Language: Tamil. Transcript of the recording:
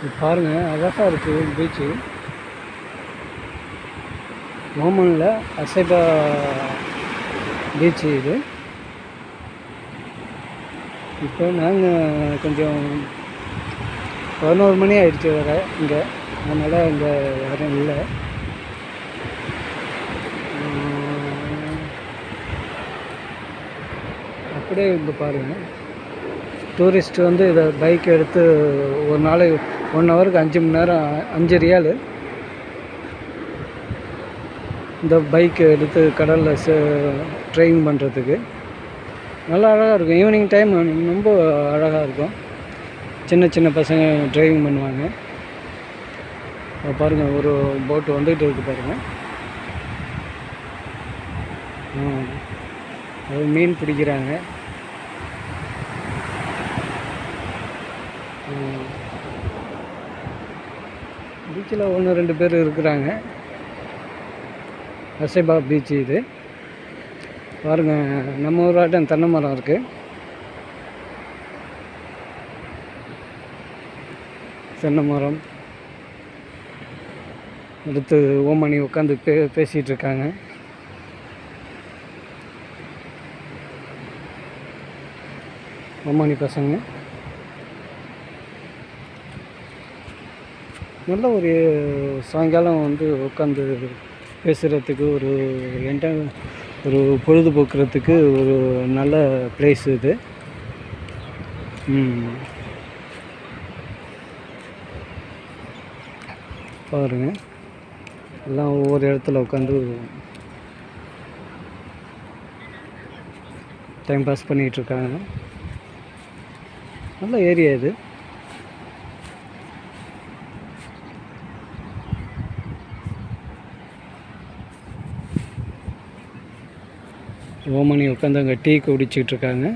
இது பாருங்கள், அழகாக இருக்குது பீச்சு. ஓமனில் அசைபா பீச்சு இது. இப்போ நாங்கள் கொஞ்சம் 11 மணி ஆயிடுச்சு வர இங்கே, அதனால் இங்கே யாரும் இல்லை. அப்படியே இங்கே பாருங்கள், டூரிஸ்ட் வந்து இதை பைக் எடுத்து ஒரு நாளைக்கு 1 ஹவருக்கு 5 மணி நேரம் 5 ரியாலு இந்த பைக்கு எடுத்து கடலில் ட்ரெயின் பண்ணுறதுக்கு. நல்லா அழகாக இருக்கும். ஈவினிங் டைம் ரொம்ப அழகாக இருக்கும். சின்ன சின்ன பசங்க ட்ரைவிங் பண்ணுவாங்க. பாருங்கள், ஒரு போட்டு வந்துகிட்டு இருக்குது பாருங்கள். அது மீன் பிடிக்கிறாங்க. பீச்சில் 1-2 பேர் இருக்கிறாங்க. அசைபா பீச்சு இது. பாருங்கள், நம்ம ஊராட்டம் தென்னை மரம் இருக்குது. தென்னை மரம் அடுத்து ஓமனி உட்காந்து பேசிகிட்டு இருக்காங்க. ஓமனி பசங்க நல்ல ஒரு சாயங்காலம் வந்து உட்காந்து பேசுகிறதுக்கு ஒரு பொழுதுபோக்குறதுக்கு ஒரு நல்ல பிளேஸ் இது. பாருங்கள், எல்லாம் ஒவ்வொரு இடத்துல உட்காந்து டைம் பாஸ் பண்ணிகிட்ருக்காங்க. நல்ல ஏரியா இது. ஓமனி உட்காந்து அங்கே டீ குடிச்சிக்கிட்டு இருக்காங்க.